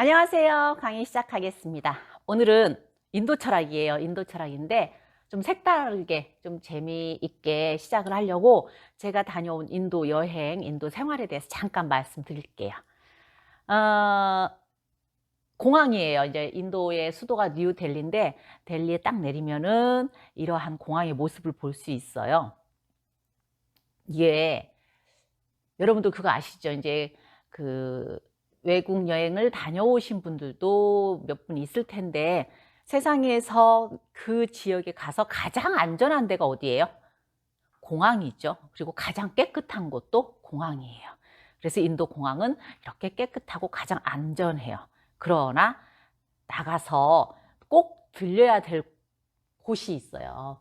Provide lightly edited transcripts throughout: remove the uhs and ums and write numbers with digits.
안녕하세요. 강의 시작하겠습니다. 오늘은 인도 철학이에요. 인도 철학인데 좀 색다르게 좀 재미있게 시작을 하려고 제가 다녀온 인도 여행, 인도 생활에 대해서 잠깐 말씀드릴게요. 어, 공항이에요. 이제 인도의 수도가 뉴델리인데 델리에 딱 내리면은 이러한 공항의 모습을 볼 수 있어요. 이게 여러분도 그거 아시죠? 이제 그 외국 여행을 다녀오신 분들도 몇 분 있을 텐데 세상에서 그 지역에 가서 가장 안전한 데가 어디예요? 공항이죠. 그리고 가장 깨끗한 곳도 공항이에요. 그래서 인도 공항은 이렇게 깨끗하고 가장 안전해요. 그러나 나가서 꼭 들려야 될 곳이 있어요.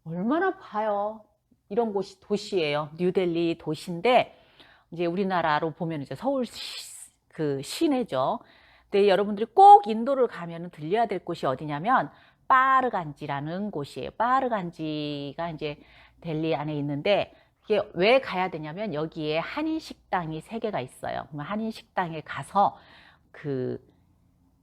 얼마나 봐요. 이런 곳이 도시예요. 뉴델리 도시인데 이제 우리나라로 보면 이제 서울 그 시내죠. 근데 여러분들이 꼭 인도를 가면 들려야 될 곳이 어디냐면 빠르간지라는 곳이에요. 빠르간지가 이제 델리 안에 있는데 이게 왜 가야 되냐면 여기에 한인 식당이 3개가 있어요. 그러면 한인 식당에 가서 그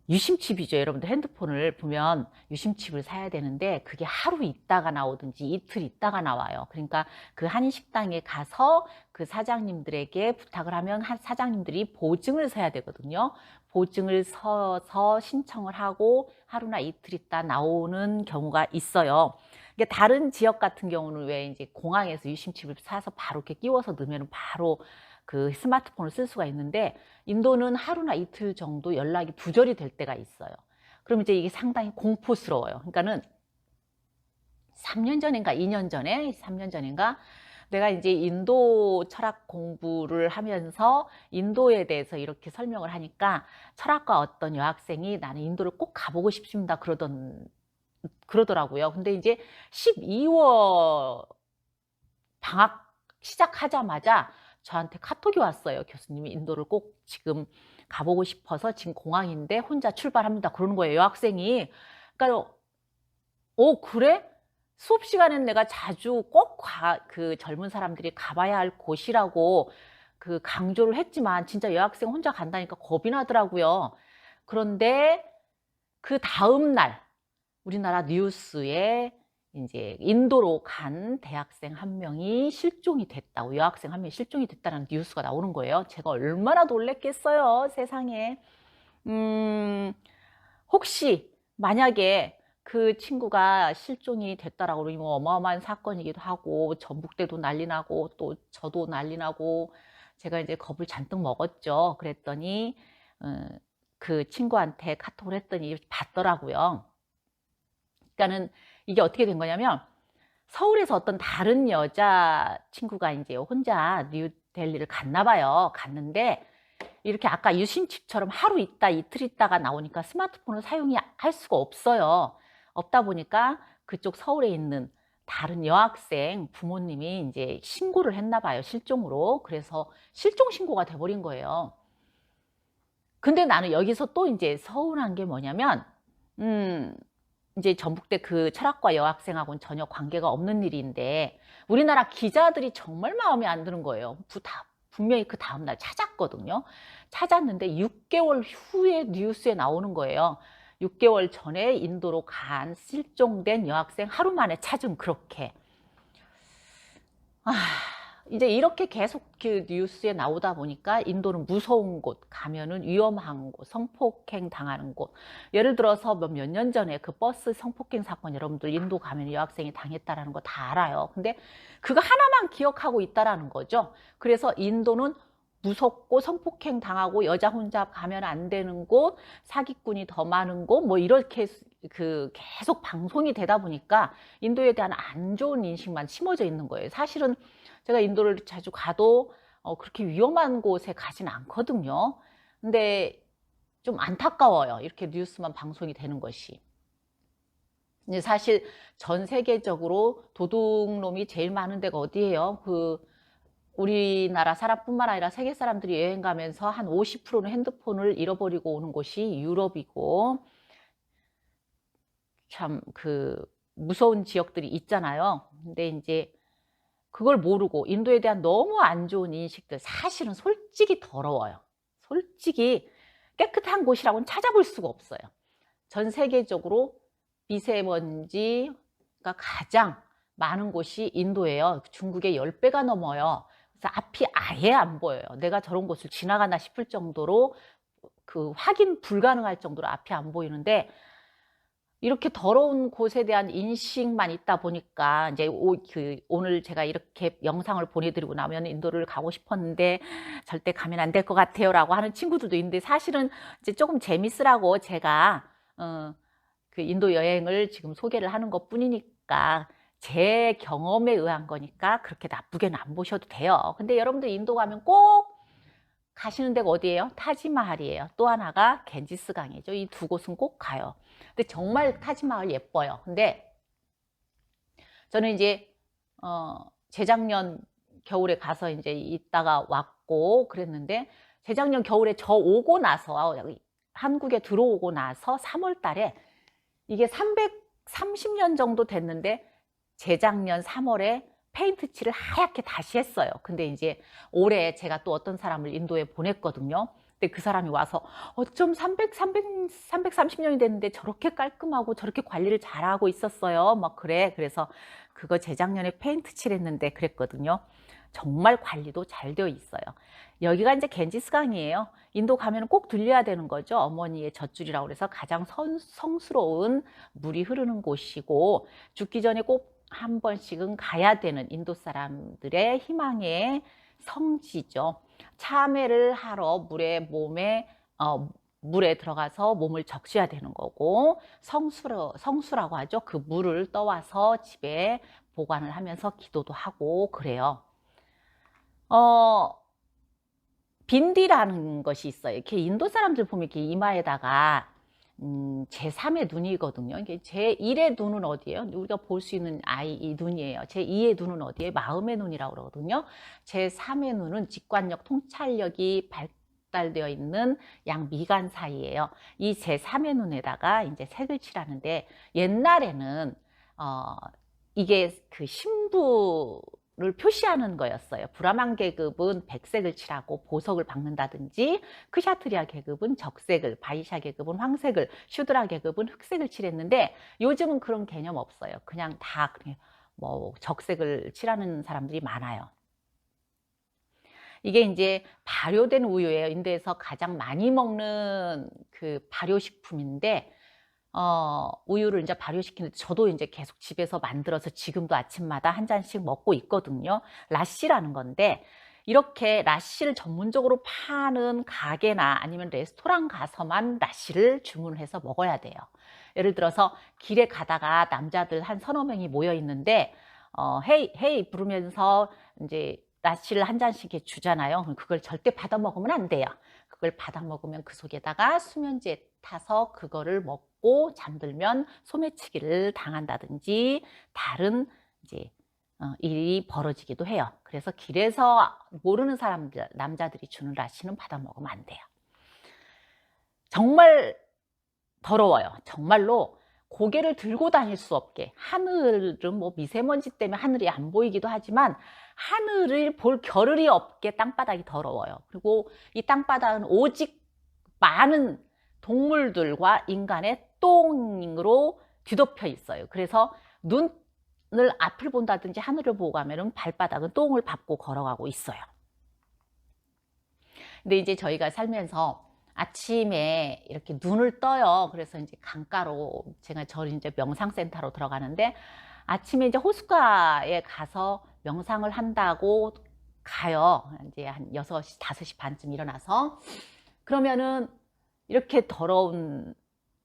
유심칩이죠. 여러분들 핸드폰을 보면 유심칩을 사야 되는데 그게 하루 있다가 나오든지 이틀 있다가 나와요. 그러니까 그 한식당에 가서 그 사장님들에게 부탁을 하면 사장님들이 보증을 서야 되거든요. 보증을 서서 신청을 하고 하루나 이틀 있다 나오는 경우가 있어요. 이게 다른 지역 같은 경우는 왜 이제 공항에서 유심칩을 사서 바로 이렇게 끼워서 넣으면 바로 그 스마트폰을 쓸 수가 있는데 인도는 하루나 이틀 정도 연락이 두절이 될 때가 있어요. 그럼 이제 이게 상당히 공포스러워요. 그러니까는 3년 전인가 2년 전에 3년 전인가 내가 이제 인도 철학 공부를 하면서 인도에 대해서 이렇게 설명을 하니까 철학과 어떤 여학생이 나는 인도를 꼭 가보고 싶습니다 그러더라고요. 근데 이제 12월 방학 시작하자마자 저한테 카톡이 왔어요. 교수님이 인도를 꼭 지금 가보고 싶어서 지금 공항인데 혼자 출발합니다. 그러는 거예요. 여학생이. 그러니까 그래? 수업 시간엔 내가 자주 꼭 그 젊은 사람들이 가봐야 할 곳이라고 그 강조를 했지만 진짜 여학생 혼자 간다니까 겁이 나더라고요. 그런데 그 다음 날 우리나라 뉴스에 이제 인도로 간 대학생 한 명이 실종이 됐다고, 여학생 한 명이 실종이 됐다는 뉴스가 나오는 거예요. 제가 얼마나 놀랬겠어요, 세상에. 혹시 만약에 그 친구가 실종이 됐다라고 그러면 어마어마한 사건이기도 하고 전북대도 난리 나고 또 저도 난리 나고 제가 이제 겁을 잔뜩 먹었죠. 그랬더니 그 친구한테 카톡을 했더니 받더라고요. 그러니까는 이게 어떻게 된 거냐면 서울에서 어떤 다른 여자 친구가 이제 혼자 뉴델리를 갔나 봐요. 갔는데 이렇게 아까 유심칩처럼 하루 있다 이틀 있다가 나오니까 스마트폰을 사용이 할 수가 없어요. 없다 보니까 그쪽 서울에 있는 다른 여학생 부모님이 이제 신고를 했나 봐요. 실종으로. 그래서 실종 신고가 돼버린 거예요. 근데 나는 여기서 또 이제 서운한 게 뭐냐면 이제 전북대 그 철학과 여학생하고는 전혀 관계가 없는 일인데 우리나라 기자들이 정말 마음에 안 드는 거예요. 분명히 그 다음날 찾았거든요. 찾았는데 6개월 후에 뉴스에 나오는 거예요. 6개월 전에 인도로 간 실종된 여학생 하루 만에 찾은 그렇게. 이제 이렇게 계속 그 뉴스에 나오다 보니까 인도는 무서운 곳, 가면은 위험한 곳, 성폭행 당하는 곳. 예를 들어서 몇 년 전에 그 버스 성폭행 사건 여러분들 인도 가면 여학생이 당했다라는 거 다 알아요. 근데 그거 하나만 기억하고 있다라는 거죠. 그래서 인도는 무섭고 성폭행 당하고 여자 혼자 가면 안 되는 곳, 사기꾼이 더 많은 곳, 뭐 이렇게 그 계속 방송이 되다 보니까 인도에 대한 안 좋은 인식만 심어져 있는 거예요. 사실은 제가 인도를 자주 가도 그렇게 위험한 곳에 가진 않거든요. 근데 좀 안타까워요. 이렇게 뉴스만 방송이 되는 것이. 근데 사실 전 세계적으로 도둑놈이 제일 많은 데가 어디예요? 우리나라 사람뿐만 아니라 세계 사람들이 여행 가면서 한 50%는 핸드폰을 잃어버리고 오는 곳이 유럽이고 참 무서운 지역들이 있잖아요. 근데 이제 그걸 모르고 인도에 대한 너무 안 좋은 인식들 사실은 솔직히 더러워요. 솔직히 깨끗한 곳이라고는 찾아볼 수가 없어요. 전 세계적으로 미세먼지가 가장 많은 곳이 인도예요. 중국의 10배가 넘어요. 그래서 앞이 아예 안 보여요. 내가 저런 곳을 지나가나 싶을 정도로 그 확인 불가능할 정도로 앞이 안 보이는데, 이렇게 더러운 곳에 대한 인식만 있다 보니까 이제 오늘 제가 이렇게 영상을 보내드리고 나면 인도를 가고 싶었는데 절대 가면 안 될 것 같아요 라고 하는 친구들도 있는데, 사실은 이제 조금 재밌으라고 제가 그 인도 여행을 지금 소개를 하는 것 뿐이니까, 제 경험에 의한 거니까 그렇게 나쁘게는 안 보셔도 돼요. 근데 여러분들 인도 가면 꼭 가시는 데가 어디예요? 타지마할이에요. 또 하나가 겐지스강이죠. 이 두 곳은 꼭 가요. 근데 정말 타지마할 예뻐요. 근데 저는 이제 재작년 겨울에 가서 이제 있다가 왔고 그랬는데, 재작년 겨울에 저 오고 나서 한국에 들어오고 나서 3월 달에 이게 330년 정도 됐는데 재작년 3월에 페인트 칠을 하얗게 다시 했어요. 근데 이제 올해 제가 또 어떤 사람을 인도에 보냈거든요. 근데 그 사람이 와서 어쩜 330년이 됐는데 저렇게 깔끔하고 저렇게 관리를 잘하고 있었어요. 막 그래. 그래서 그거 재작년에 페인트 칠했는데 그랬거든요. 정말 관리도 잘 되어 있어요. 여기가 이제 겐지스강이에요. 인도 가면 꼭 들려야 되는 거죠. 어머니의 젖줄이라고 해서 가장 성스러운 물이 흐르는 곳이고, 죽기 전에 꼭 한 번씩은 가야 되는 인도 사람들의 희망의 성지죠. 참회를 하러 물에 들어가서 몸을 적셔야 되는 거고, 성수라고 하죠. 그 물을 떠와서 집에 보관을 하면서 기도도 하고 그래요. 빈디라는 것이 있어요. 이렇게 인도 사람들 보면 이렇게 이마에다가 제3의 눈이거든요. 이게 제1의 눈은 어디예요? 우리가 볼 수 있는 이 눈이에요. 제2의 눈은 어디예요? 마음의 눈이라고 그러거든요. 제3의 눈은 직관력, 통찰력이 발달되어 있는 양미간 사이예요. 이 제3의 눈에다가 이제 색을 칠하는데, 옛날에는 이게 그 신부를 표시하는 거였어요. 브라만 계급은 백색을 칠하고 보석을 박는다든지, 크샤트리아 계급은 적색을, 바이샤 계급은 황색을, 슈드라 계급은 흑색을 칠했는데, 요즘은 그런 개념 없어요. 그냥 다 뭐 적색을 칠하는 사람들이 많아요. 이게 이제 발효된 우유예요. 인도에서 가장 많이 먹는 그 발효식품인데, 우유를 이제 발효시키는데 저도 이제 계속 집에서 만들어서 지금도 아침마다 한 잔씩 먹고 있거든요. 라시라는 건데, 이렇게 라시를 전문적으로 파는 가게나 아니면 레스토랑 가서만 라시를 주문을 해서 먹어야 돼요. 예를 들어서 길에 가다가 남자들 한 서너 명이 모여 있는데 헤이 헤이 부르면서 이제 라시를 한 잔씩 주잖아요. 그걸 절대 받아 먹으면 안 돼요. 그걸 받아 먹으면 그 속에다가 수면제 타서 그거를 먹고 잠들면 소매치기를 당한다든지 다른 이제 일이 벌어지기도 해요. 그래서 길에서 모르는 사람들, 남자들이 주는 라시는 받아 먹으면 안 돼요. 정말 더러워요. 정말로 고개를 들고 다닐 수 없게. 하늘은 뭐 미세먼지 때문에 하늘이 안 보이기도 하지만 하늘을 볼 겨를이 없게 땅바닥이 더러워요. 그리고 이 땅바닥은 오직 많은 동물들과 인간의 똥으로 뒤덮여 있어요. 그래서 눈을 앞을 본다든지 하늘을 보고 가면은 발바닥은 똥을 밟고 걸어가고 있어요. 근데 이제 저희가 살면서 아침에 이렇게 눈을 떠요. 그래서 이제 강가로 저는 이제 명상센터로 들어가는데, 아침에 이제 호숫가에 가서 명상을 한다고 가요. 이제 한 6시, 5시 반쯤 일어나서. 그러면은 이렇게 더러운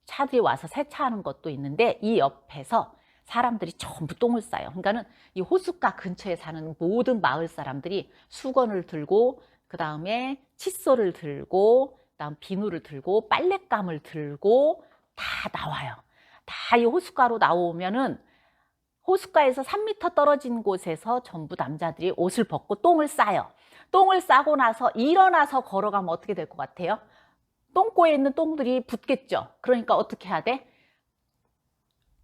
차들이 와서 세차하는 것도 있는데, 이 옆에서 사람들이 전부 똥을 싸요. 그러니까는 이 호숫가 근처에 사는 모든 마을 사람들이 수건을 들고, 그 다음에 칫솔을 들고, 그다음 비누를 들고, 빨랫감을 들고 다 나와요. 다 이 호숫가로 나오면은 호숫가에서 3m 떨어진 곳에서 전부 남자들이 옷을 벗고 똥을 싸요. 똥을 싸고 나서 일어나서 걸어가면 어떻게 될 것 같아요? 똥꼬에 있는 똥들이 붙겠죠. 그러니까 어떻게 해야 돼?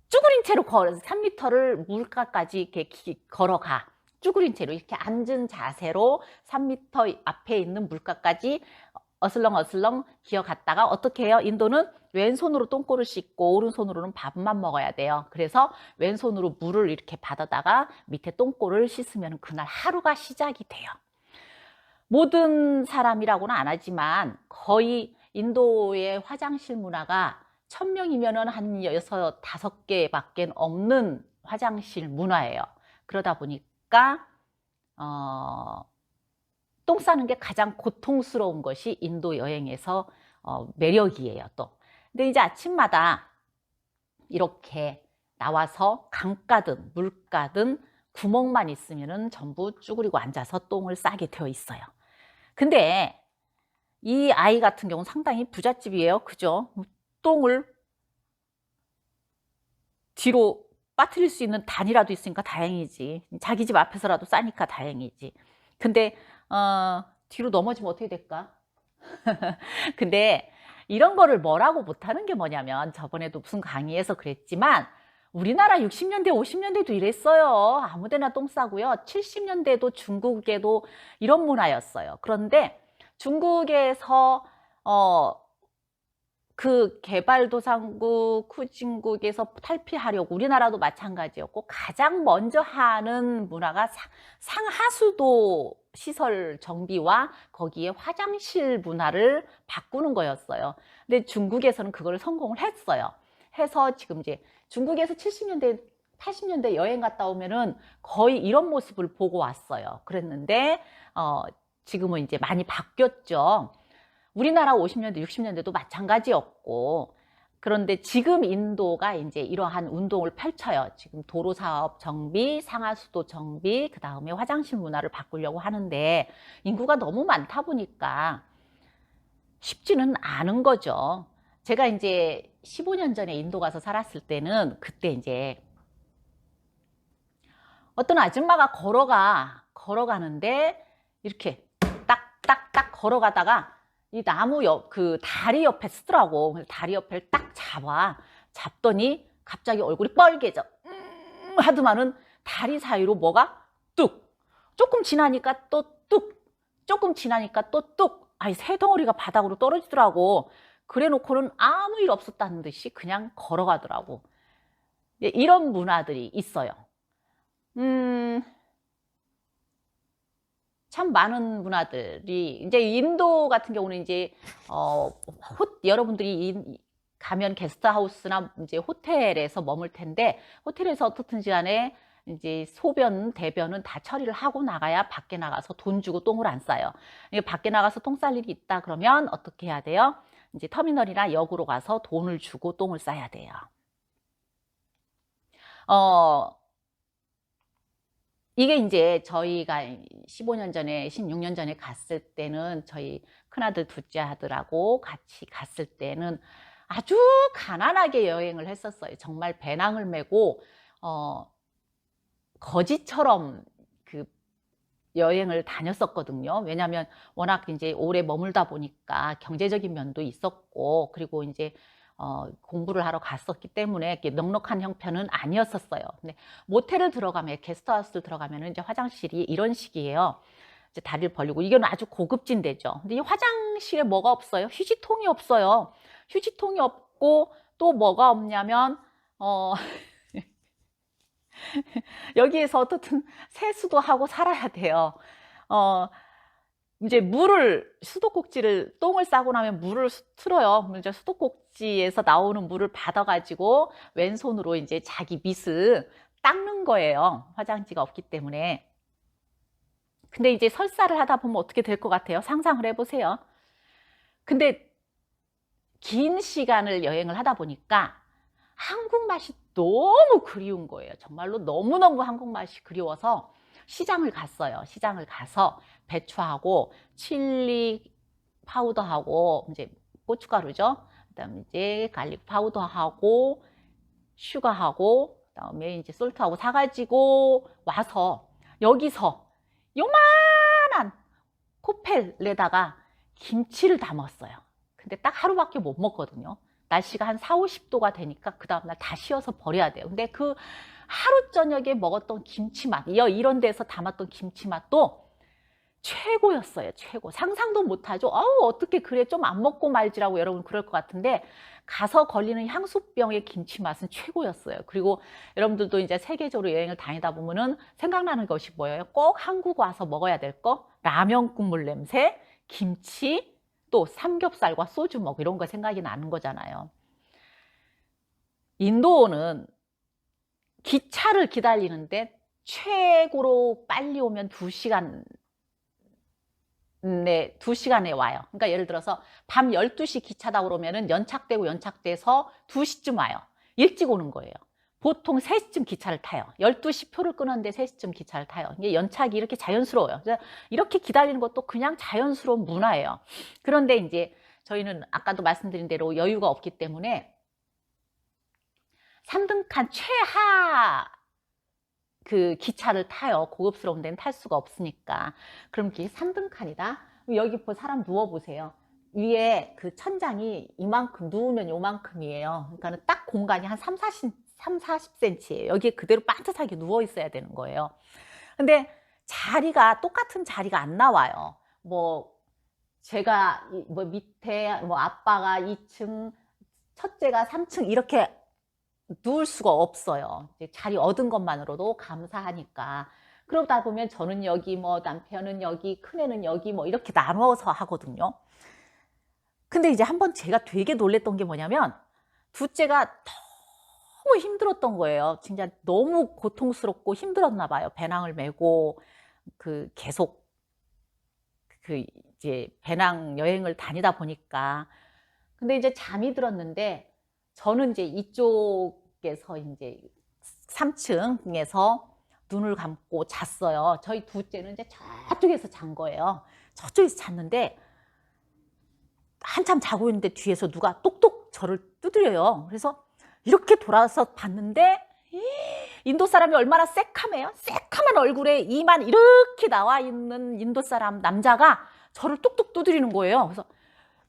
쭈그린 채로 3m를 물가까지 이렇게 걸어가. 쭈그린 채로 이렇게 앉은 자세로 3m 앞에 있는 물가까지 어슬렁어슬렁 기어갔다가 어떻게 해요? 인도는 왼손으로 똥꼬를 씻고 오른손으로는 밥만 먹어야 돼요. 그래서 왼손으로 물을 이렇게 받아다가 밑에 똥꼬를 씻으면 그날 하루가 시작이 돼요. 모든 사람이라고는 안 하지만 거의 인도의 화장실 문화가 1000명이면은 한 6, 5개밖에 없는 화장실 문화예요. 그러다 보니까 똥 싸는 게 가장 고통스러운 것이 인도 여행에서 매력이에요, 또. 근데 이제 아침마다 이렇게 나와서 강가든 물가든 구멍만 있으면은 전부 쭈그리고 앉아서 똥을 싸게 되어 있어요. 근데 이 아이 같은 경우는 상당히 부잣집이에요. 그죠? 똥을 뒤로 빠뜨릴 수 있는 단이라도 있으니까 다행이지. 자기 집 앞에서라도 싸니까 다행이지. 근데 뒤로 넘어지면 어떻게 될까? 근데 이런 거를 뭐라고 못하는 게 뭐냐면, 저번에도 무슨 강의에서 그랬지만 우리나라 60년대 50년대도 이랬어요. 아무데나 똥 싸고요. 70년대도 중국에도 이런 문화였어요. 그런데 중국에서 그 개발도상국, 후진국에서 탈피하려고, 우리나라도 마찬가지였고, 가장 먼저 하는 문화가 상하수도 시설 정비와 거기에 화장실 문화를 바꾸는 거였어요. 근데 중국에서는 그걸 성공을 했어요. 해서 지금 이제 중국에서 70년대, 80년대 여행 갔다 오면은 거의 이런 모습을 보고 왔어요. 그랬는데 지금은 이제 많이 바뀌었죠. 우리나라 50년대, 60년대도 마찬가지였고, 그런데 지금 인도가 이제 이러한 운동을 펼쳐요. 지금 도로사업 정비, 상하수도 정비, 그 다음에 화장실 문화를 바꾸려고 하는데, 인구가 너무 많다 보니까 쉽지는 않은 거죠. 제가 이제 15년 전에 인도 가서 살았을 때는, 그때 이제 어떤 아줌마가 걸어가는데 이렇게 딱딱딱 걸어가다가 이 나무 그 다리 옆에 쓰더라고. 그래서 다리 옆에 딱 잡더니 갑자기 얼굴이 빨개져. 하더만은 다리 사이로 뭐가 뚝. 조금 지나니까 또 뚝. 조금 지나니까 또 뚝. 아니, 새 덩어리가 바닥으로 떨어지더라고. 그래 놓고는 아무 일 없었다는 듯이 그냥 걸어가더라고. 이런 문화들이 있어요. 참 많은 문화들이, 이제 인도 같은 경우는 이제 여러분들이 가면 게스트하우스나 이제 호텔에서 머물 텐데, 호텔에서 어떻든지 간에 이제 소변, 대변은 다 처리를 하고 나가야 밖에 나가서 돈 주고 똥을 안 싸요. 밖에 나가서 똥 쌀 일이 있다 그러면 어떻게 해야 돼요? 이제 터미널이나 역으로 가서 돈을 주고 똥을 싸야 돼요. 이게 이제 저희가 15년 전에, 16년 전에 갔을 때는 저희 큰아들, 둘째 아들하고 같이 갔을 때는 아주 가난하게 여행을 했었어요. 정말 배낭을 메고, 거지처럼 그 여행을 다녔었거든요. 왜냐하면 워낙 이제 오래 머물다 보니까 경제적인 면도 있었고, 그리고 이제 공부를 하러 갔었기 때문에 이렇게 넉넉한 형편은 아니었었어요. 근데 모텔을 들어가면, 게스트하우스를 들어가면 이제 화장실이 이런 식이에요. 이제 다리를 벌리고, 이건 아주 고급진 데죠. 근데 이 화장실에 뭐가 없어요? 휴지통이 없어요. 휴지통이 없고, 또 뭐가 없냐면 여기에서 어떻든 세수도 하고 살아야 돼요. 이제 수도꼭지를, 똥을 싸고 나면 물을 틀어요. 이제 수도꼭지에서 나오는 물을 받아가지고 왼손으로 이제 자기 밑을 닦는 거예요. 화장지가 없기 때문에. 근데 이제 설사를 하다 보면 어떻게 될 것 같아요? 상상을 해보세요. 근데 긴 시간을 여행을 하다 보니까 한국 맛이 너무 그리운 거예요. 정말로 너무너무 한국 맛이 그리워서 시장을 갔어요. 시장을 가서 배추하고 칠리 파우더하고 이제 고춧가루죠. 그다음에 이제 갈릭 파우더하고 슈가하고 그다음에 이제 솔트하고 사가지고 와서 여기서 요만한 코펠에다가 김치를 담았어요. 근데 딱 하루밖에 못 먹거든요. 날씨가 한 4, 50도가 되니까 그 다음날 다 씌워서 버려야 돼요. 근데 그 하루 저녁에 먹었던 김치 맛, 이런 데서 담았던 김치 맛도 최고였어요. 최고. 상상도 못하죠. 어우, 어떻게 그래, 좀 안 먹고 말지라고 여러분 그럴 것 같은데, 가서 걸리는 향수병의 김치 맛은 최고였어요. 그리고 여러분들도 이제 세계적으로 여행을 다니다 보면은 생각나는 것이 뭐예요? 꼭 한국 와서 먹어야 될 거? 라면 국물 냄새, 김치, 또 삼겹살과 소주 먹고 이런 거 생각이 나는 거잖아요. 인도는 기차를 기다리는데 최고로 빨리 오면 2시간, 네, 2시간에 와요. 그러니까 예를 들어서 밤 12시 기차다 그러면은 연착되고 연착돼서 2시쯤 와요. 일찍 오는 거예요. 보통 3시쯤 기차를 타요. 12시 표를 끊었는데 3시쯤 기차를 타요. 이게 연착이 이렇게 자연스러워요. 이렇게 기다리는 것도 그냥 자연스러운 문화예요. 그런데 이제 저희는 아까도 말씀드린 대로 여유가 없기 때문에 3등칸 최하 그 기차를 타요. 고급스러운 데는 탈 수가 없으니까. 그럼 이게 3등칸이다. 여기 사람 누워보세요. 위에 그 천장이 이만큼, 누우면 요만큼이에요. 그러니까 딱 공간이 한 40cm예요. 여기에 그대로 반듯하게 누워 있어야 되는 거예요. 근데 자리가, 똑같은 자리가 안 나와요. 뭐 제가 뭐 밑에 뭐 아빠가 2층, 첫째가 3층 이렇게 누울 수가 없어요. 이제 자리 얻은 것만으로도 감사하니까. 그러다 보면 저는 여기, 뭐 남편은 여기, 큰애는 여기, 뭐 이렇게 나눠서 하거든요. 근데 이제 한번 제가 되게 놀랬던 게 뭐냐면, 둘째가 너무 힘들었던 거예요. 진짜 너무 고통스럽고 힘들었나 봐요. 배낭을 메고 계속 이제 배낭 여행을 다니다 보니까. 근데 이제 잠이 들었는데, 저는 이제 이쪽에서 이제 3층에서 눈을 감고 잤어요. 저희 둘째는 이제 저쪽에서 잔 거예요. 저쪽에서 잤는데 한참 자고 있는데 뒤에서 누가 똑똑 저를 두드려요. 그래서 이렇게 돌아서 봤는데 인도 사람이 얼마나 새카매요? 새카만 얼굴에 이만 이렇게 나와 있는 인도 사람 남자가 저를 뚝뚝 두드리는 거예요. 그래서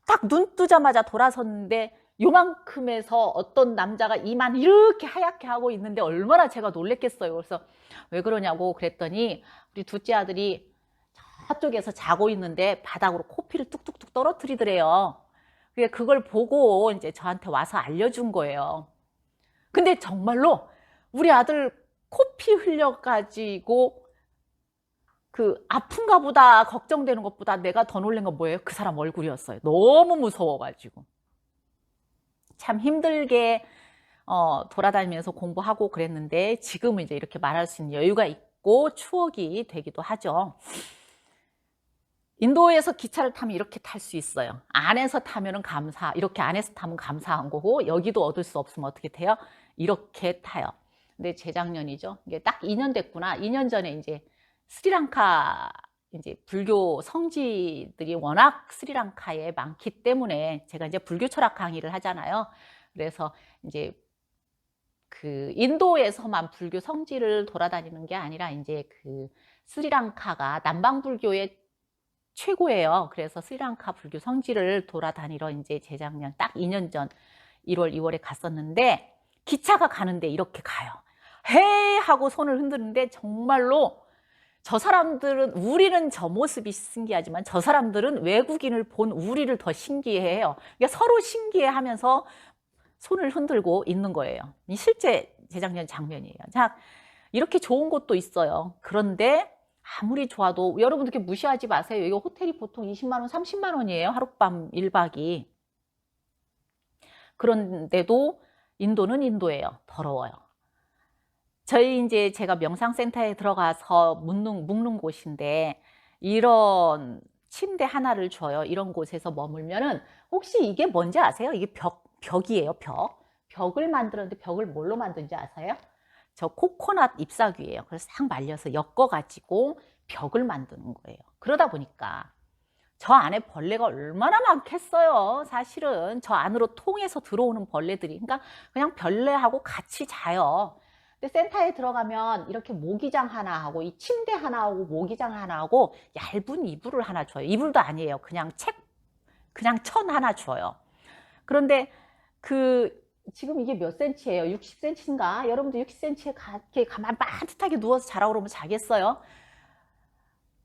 딱 눈 뜨자마자 돌아섰는데 요만큼에서 어떤 남자가 이만 이렇게 하얗게 하고 있는데 얼마나 제가 놀랬겠어요. 그래서 왜 그러냐고 그랬더니 우리 둘째 아들이 저쪽에서 자고 있는데 바닥으로 코피를 뚝뚝뚝 떨어뜨리더래요. 그걸 보고 이제 저한테 와서 알려준 거예요. 근데 정말로 우리 아들 코피 흘려가지고 아픈가 보다 걱정되는 것보다 내가 더 놀란 건 뭐예요? 그 사람 얼굴이었어요. 너무 무서워가지고. 참 힘들게 돌아다니면서 공부하고 그랬는데 지금은 이제 이렇게 말할 수 있는 여유가 있고 추억이 되기도 하죠. 인도에서 기차를 타면 이렇게 탈 수 있어요. 안에서 타면은 이렇게 안에서 타면 감사한 거고, 여기도 얻을 수 없으면 어떻게 돼요? 이렇게 타요. 근데 재작년이죠. 이게 딱 2년 됐구나. 2년 전에 이제 스리랑카 이제 불교 성지들이 워낙 스리랑카에 많기 때문에 제가 이제 불교 철학 강의를 하잖아요. 그래서 이제 인도에서만 불교 성지를 돌아다니는 게 아니라 이제 스리랑카가 남방 불교의 최고예요. 그래서 스리랑카 불교 성지를 돌아다니러 이제 재작년 딱 2년 전 1월, 2월에 갔었는데 기차가 가는데 이렇게 가요. 헤 하고 손을 흔드는데 정말로 저 사람들은, 우리는 저 모습이 신기하지만 저 사람들은 외국인을 본 우리를 더 신기해해요. 그러니까 서로 신기해하면서 손을 흔들고 있는 거예요. 이 실제 재작년 장면이에요. 자, 이렇게 좋은 곳도 있어요. 그런데 아무리 좋아도 여러분 그렇게 무시하지 마세요. 이거 호텔이 보통 20만 원, 30만 원이에요. 하룻밤 1박이. 그런데도 인도는 인도예요. 더러워요. 제가 명상센터에 들어가서 묵는 곳인데 이런 침대 하나를 줘요. 이런 곳에서 머물면은 혹시 이게 뭔지 아세요? 이게 벽이에요. 벽을 만들었는데 벽을 뭘로 만든지 아세요? 저 코코넛 잎사귀예요. 그래서 싹 말려서 엮어가지고 벽을 만드는 거예요. 그러다 보니까 저 안에 벌레가 얼마나 많겠어요. 사실은 저 안으로 통해서 들어오는 벌레들이. 그러니까 그냥 벌레하고 같이 자요. 근데 센터에 들어가면 이렇게 모기장 하나 하고 이 침대 하나 하고 모기장 하나 하고 얇은 이불을 하나 줘요. 이불도 아니에요. 그냥 천 하나 줘요. 그런데 지금 이게 몇 센치예요? 60cm인가? 여러분도 60cm에 이렇게 가만 빠듯하게 누워서 자라고 그러면 자겠어요?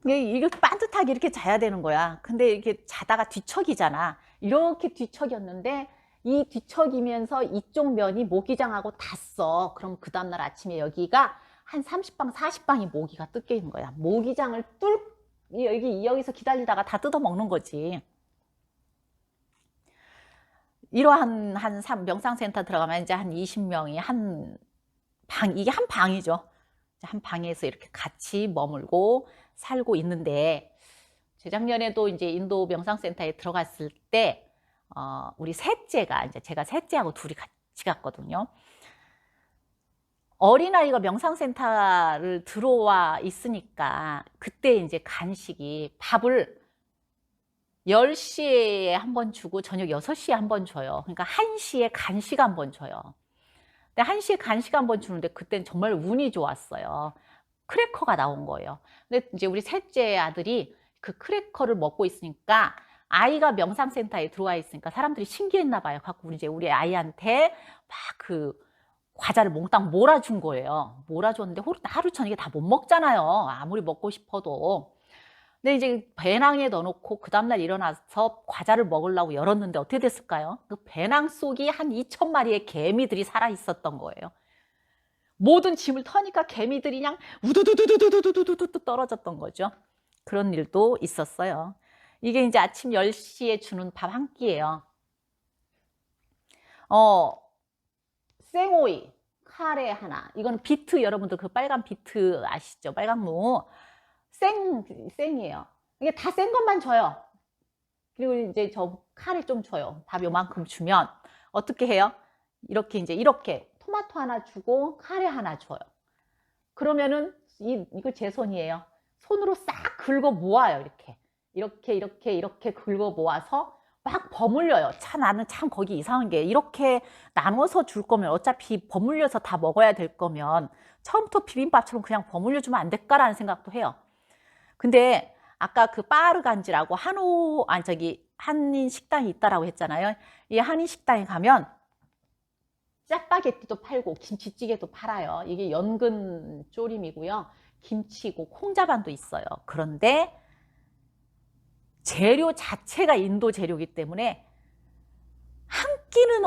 이게 반듯하게 이렇게 자야 되는 거야. 근데 이렇게 자다가 뒤척이잖아. 이렇게 뒤척였는데 이 뒤척이면서 이쪽 면이 모기장하고 닿았어. 그럼 그 다음날 아침에 여기가 한 30방, 40방이 모기가 뜯겨 있는 거야. 모기장을 여기서 기다리다가 다 뜯어 먹는 거지. 이러한 명상센터 들어가면 이제 한 20명이 이게 한 방이죠. 한 방에서 이렇게 같이 머물고 살고 있는데, 재작년에도 이제 인도 명상센터에 들어갔을 때, 우리 셋째가, 이제 제가 셋째하고 둘이 같이 갔거든요. 어린아이가 명상센터를 들어와 있으니까, 그때 이제 간식이 밥을 10시에 한 번 주고 저녁 6시에 한 번 줘요. 그러니까 1시에 간식 한 번 줘요. 근데 1시에 간식 한 번 주는데 그때는 정말 운이 좋았어요. 크래커가 나온 거예요. 근데 이제 우리 셋째 아들이 그 크래커를 먹고 있으니까, 아이가 명상센터에 들어와 있으니까 사람들이 신기했나 봐요. 갖고 우리 아이한테 막 그 과자를 몽땅 몰아준 거예요. 몰아줬는데 하루 저녁에 다 못 먹잖아요. 아무리 먹고 싶어도. 근데 이제 배낭에 넣어놓고 그 다음날 일어나서 과자를 먹으려고 열었는데 어떻게 됐을까요? 그 배낭 속이 한 2,000마리의 개미들이 살아 있었던 거예요. 모든 짐을 터니까 개미들이 그냥 우두두두두두두두두 떨어졌던 거죠. 그런 일도 있었어요. 이게 이제 아침 10시에 주는 밥 한 끼예요. 생오이, 카레 하나. 이거는 비트, 여러분들 그 빨간 비트 아시죠? 빨간 무. 생이에요. 이게 다 센 것만 줘요. 그리고 이제 저 카레 좀 줘요. 밥 요만큼 주면 어떻게 해요? 이렇게 토마토 하나 주고 카레 하나 줘요. 그러면은 이거 제 손이에요. 손으로 싹 긁어 모아요. 이렇게 긁어 모아서 막 버물려요. 나는 참 거기 이상한 게, 이렇게 나눠서 줄 거면 어차피 버물려서 다 먹어야 될 거면 처음부터 비빔밥처럼 그냥 버물려 주면 안 될까라는 생각도 해요. 근데 아까 그 빠르간지라고 한인 식당이 있다라고 했잖아요. 이 한인 식당에 가면 짜파게티도 팔고 김치찌개도 팔아요. 이게 연근 조림이고요. 김치고 콩자반도 있어요. 그런데 재료 자체가 인도 재료이기 때문에 한 끼는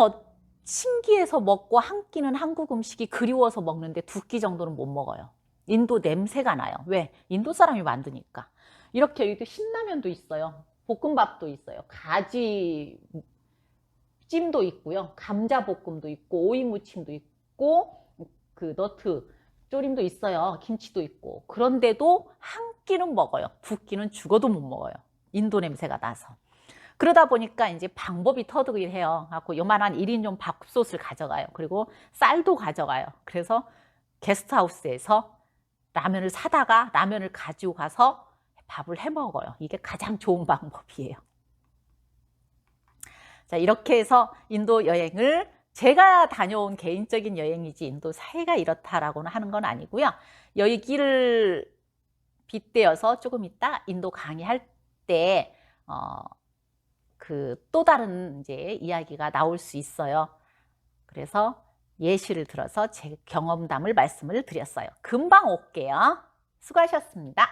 신기해서 먹고 한 끼는 한국 음식이 그리워서 먹는데 2끼 정도는 못 먹어요. 인도 냄새가 나요. 왜? 인도 사람이 만드니까. 이렇게 여기도 신라면도 있어요. 볶음밥도 있어요. 가지 찜도 있고요. 감자 볶음도 있고 오이 무침도 있고 그 너트 조림도 있어요. 김치도 있고. 그런데도 한 끼는 먹어요. 2끼는 죽어도 못 먹어요. 인도 냄새가 나서. 그러다 보니까 이제 방법이 터득을 해요. 갖고 요만한 1인용 밥솥을 가져가요. 그리고 쌀도 가져가요. 그래서 게스트하우스에서 라면을 사다가 라면을 가지고 가서 밥을 해 먹어요. 이게 가장 좋은 방법이에요. 자, 이렇게 해서 인도 여행을, 제가 다녀온 개인적인 여행이지 인도 사회가 이렇다라고는 하는 건 아니고요. 여기를 빗대어서 조금 이따 인도 강의할 때 또 다른 이제 이야기가 나올 수 있어요. 그래서 예시를 들어서 제 경험담을 말씀을 드렸어요. 금방 올게요. 수고하셨습니다.